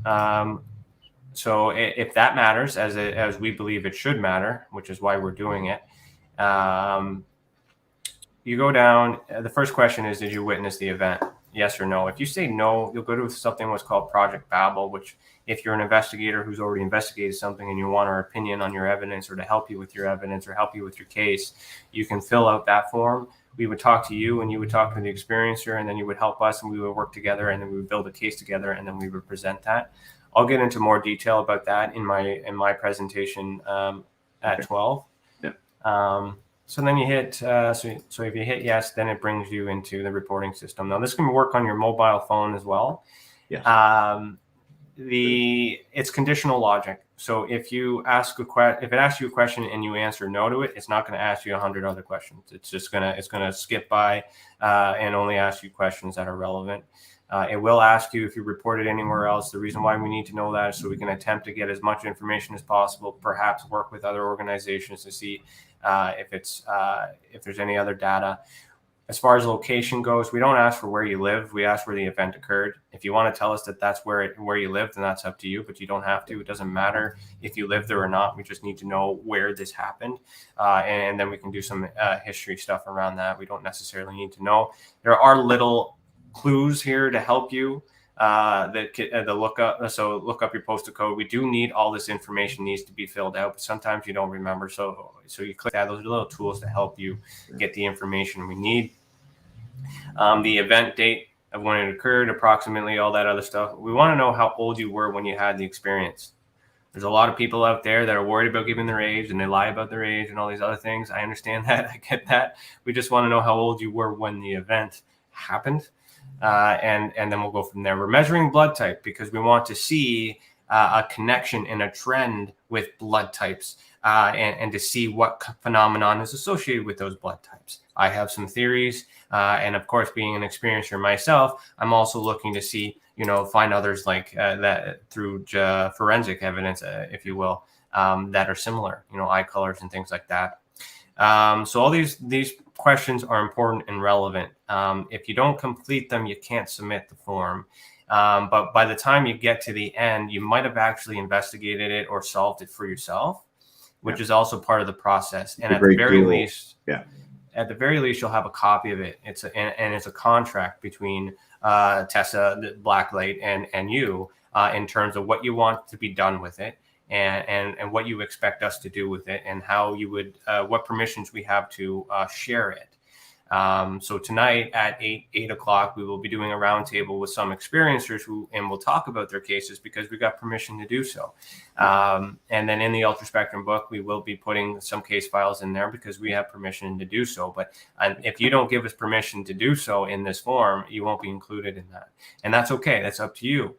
Yeah. So if that matters, as we believe it should matter, which is why we're doing it, you go down. The first question is, did you witness the event? Yes or no. If you say no, you'll go to something what's called Project Babel, which if you're an investigator who's already investigated something and you want our opinion on your evidence or to help you with your evidence or help you with your case, you can fill out that form. We would talk to you and you would talk to the experiencer, and then you would help us and we would work together, and then we would build a case together, and then we would present that. I'll get into more detail about that in my presentation at 12. Yeah. So then you hit, so if you hit yes, then it brings you into the reporting system. Now this can work on your mobile phone as well. Yes. It's conditional logic. So if you ask if it asks you a question and you answer no to it, it's not going to ask you 100 other questions. It's just going to skip by and only ask you questions that are relevant. It will ask you if you reported anywhere else. The reason why we need to know that is so we can attempt to get as much information as possible, perhaps work with other organizations to see if there's any other data. As far as location goes, we don't ask for where you live. We ask where the event occurred. If you want to tell us that that's where you live, then that's up to you, but you don't have to. It doesn't matter if you live there or not. We just need to know where this happened. And then we can do some history stuff around that. We don't necessarily need to know. There are little clues here to help you the lookup. So look up your postal code. We do need all this information needs to be filled out, but sometimes you don't remember. So you click that. Those are little tools to help you get the information we need. The event date of when it occurred, approximately, all that other stuff. We want to know how old you were when you had the experience. There's a lot of people out there that are worried about giving their age, and they lie about their age and all these other things. I understand that. I get that. We just want to know how old you were when the event happened. And then we'll go from there. We're measuring blood type because we want to see a connection and a trend with blood types and to see what phenomenon is associated with those blood types. I have some theories. And of course, being an experiencer myself, I'm also looking to see, find others like that through forensic evidence, if you will, that are similar, eye colors and things like that. So all these questions are important and relevant. If you don't complete them, you can't submit the form. But by the time you get to the end, you might have actually investigated it or solved it for yourself, which is also part of the process. And at the very least, you'll have a copy of it. It's a contract between Tessa Blacklight and you in terms of what you want to be done with it. And what you expect us to do with it, and how you would, what permissions we have to share it. So tonight at 8 o'clock, we will be doing a roundtable with some experiencers and we'll talk about their cases because we got permission to do so. And then in the Ultra Spectrum book, we will be putting some case files in there because we have permission to do so. But if you don't give us permission to do so in this form, you won't be included in that. And that's okay. That's up to you.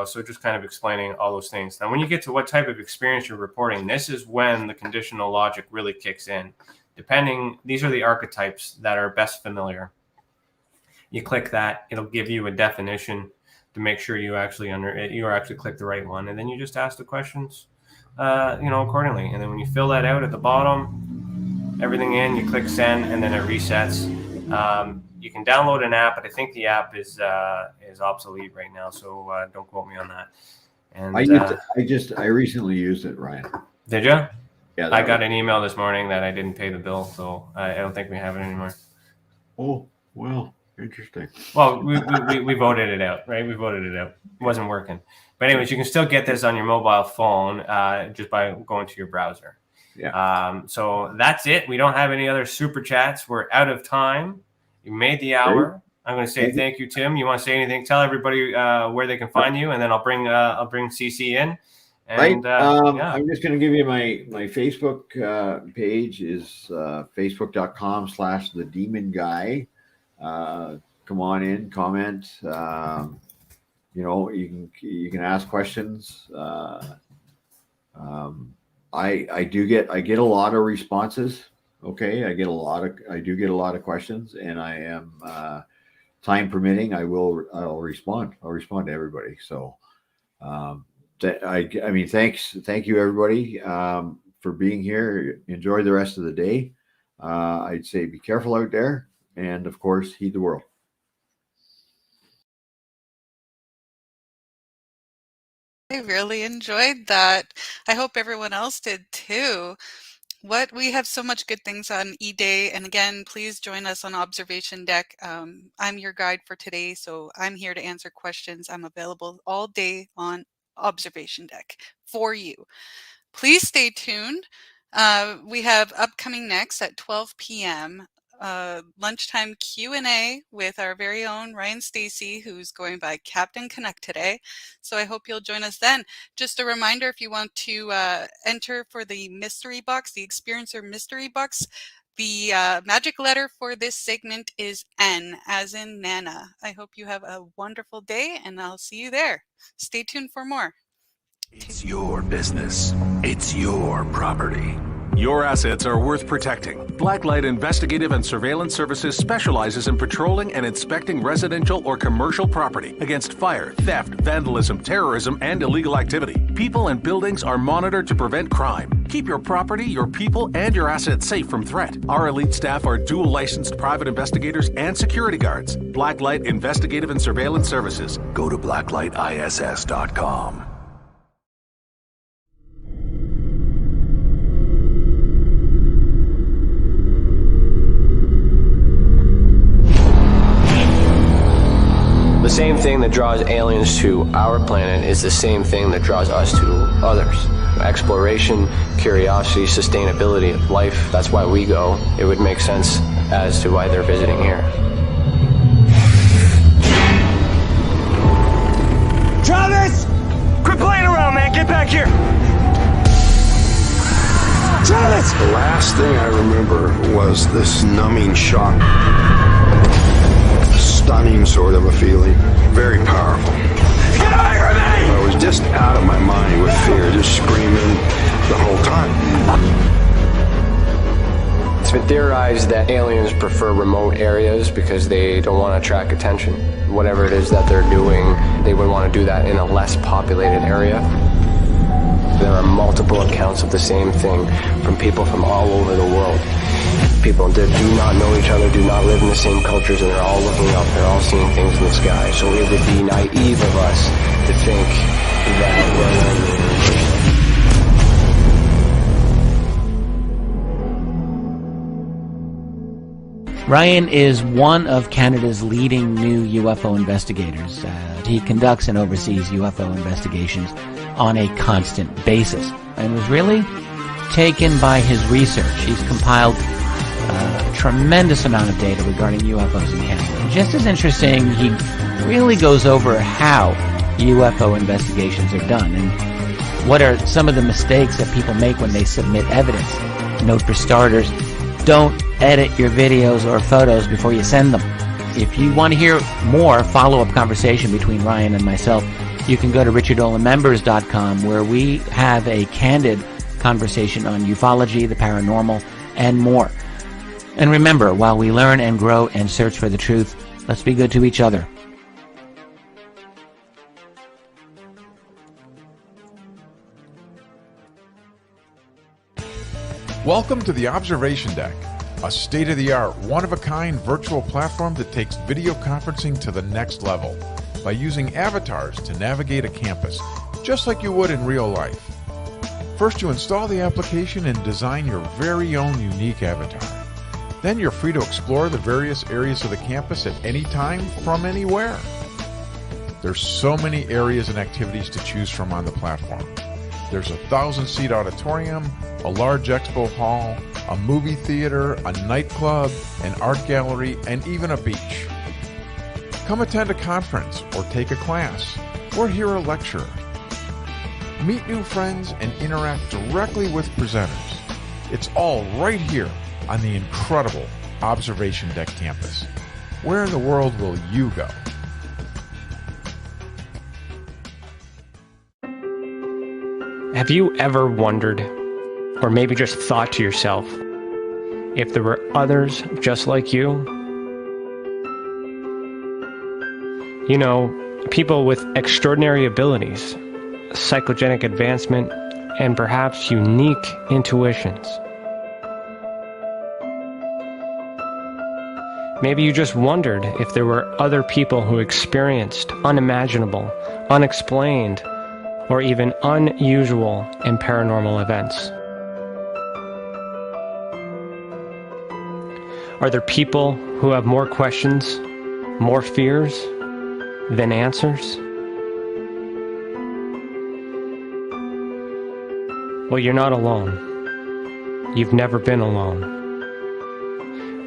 So just kind of explaining all those things. Now, when you get to what type of experience you're reporting, this is when the conditional logic really kicks in. These are the archetypes that are best familiar. You click that, it'll give you a definition to make sure you actually click the right one. And then you just ask the questions, accordingly. And then when you fill that out at the bottom, everything in, you click send, and then it resets. You can download an app, but I think the app is obsolete right now, so don't quote me on that. And I recently used it, Ryan. Did you? Yeah. I got an email this morning that I didn't pay the bill, so I don't think we have it anymore. Oh, well, interesting. Well, we voted it out, right? We voted it out. It wasn't working. But anyways, you can still get this on your mobile phone just by going to your browser. Yeah. So that's it. We don't have any other super chats. We're out of time. You made the hour. I'm going to say thank you, Tim. You want to say anything? Tell everybody where they can find you, and then I'll bring CC in, And yeah. I'm just going to give you my Facebook page is facebook.com/thedemon-guy. Come on in, comment. You know, you can ask questions. I get a lot of responses. Okay, I do get a lot of questions, and I am time permitting, I'll respond. I'll respond to everybody. So thank you everybody for being here. Enjoy the rest of the day. I'd say be careful out there, and of course, heed the world. I really enjoyed that. I hope everyone else did too. We have so much good things on E-Day. And again, please join us on Observation Deck. I'm your guide for today, so I'm here to answer questions. I'm available all day on Observation Deck for you. Please stay tuned. We have upcoming next at 12 p.m. Lunchtime Q&A with our very own Ryan Stacy, who's going by Captain Canuck today. So I hope you'll join us then. Just a reminder, if you want to enter for the mystery box, the Experiencer mystery box, the magic letter for this segment is N, as in Nana. I hope you have a wonderful day, and I'll see you there. Stay tuned for more. It's your business. It's your property. Your assets are worth protecting. Blacklight Investigative and Surveillance Services specializes in patrolling and inspecting residential or commercial property against fire, theft, vandalism, terrorism, and illegal activity. People and buildings are monitored to prevent crime. Keep your property, your people, and your assets safe from threat. Our elite staff are dual licensed private investigators and security guards. Blacklight Investigative and Surveillance Services. Go to blacklightiss.com. The same thing that draws aliens to our planet is the same thing that draws us to others. Exploration, curiosity, sustainability of life. That's why we go. It would make sense as to why they're visiting here. Travis! Quit playing around, man. Get back here. Travis! The last thing I remember was this numbing shock. Stunning sort of a feeling. Very powerful. Get away from me! I was just out of my mind with fear, just screaming the whole time. It's been theorized that aliens prefer remote areas because they don't want to attract attention. Whatever it is that they're doing, they would want to do that in a less populated area. There are multiple accounts of the same thing from people from all over the world. People that do not know each other, do not live in the same cultures, and they're all looking up, they're all seeing things in the sky. So it would be naive of us to think that Ryan is one of Canada's leading new UFO investigators. He conducts and oversees UFO investigations on a constant basis and was really taken by his research. He's compiled a tremendous amount of data regarding UFOs in Canada. And just as interesting, he really goes over how UFO investigations are done and what are some of the mistakes that people make when they submit evidence. Note for starters, don't edit your videos or photos before you send them. If you want to hear more follow-up conversation between Ryan and myself, you can go to richardolemembers.com, where we have a candid conversation on ufology, the paranormal, and more. And remember, while we learn and grow and search for the truth, let's be good to each other. Welcome to the Observation Deck, a state-of-the-art, one-of-a-kind virtual platform that takes video conferencing to the next level by using avatars to navigate a campus, just like you would in real life. First, you install the application and design your very own unique avatar. Then you're free to explore the various areas of the campus at any time from anywhere. There's so many areas and activities to choose from on the platform. There's a 1,000-seat auditorium, a large expo hall, a movie theater, a nightclub, an art gallery, and even a beach. Come attend a conference, or take a class, or hear a lecture. meet new friends, and interact directly with presenters. It's all right here on the incredible Observation Deck campus. Where in the world will you go? Have you ever wondered, or maybe just thought to yourself, if there were others just like you? You know, people with extraordinary abilities, psychogenic advancement, and perhaps unique intuitions. Maybe you just wondered if there were other people who experienced unimaginable, unexplained, or even unusual and paranormal events. Are there people who have more questions, more fears than answers? Well, you're not alone. You've never been alone.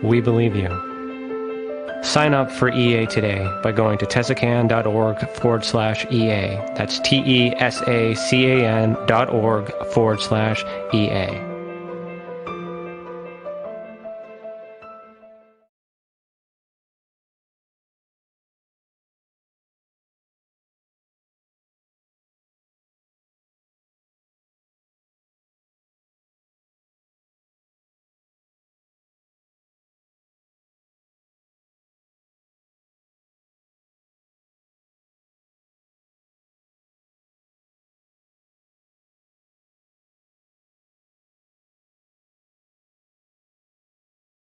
We believe you. Sign up for EA today by going to tesacan.org/EA. That's TESACAN.org/EA.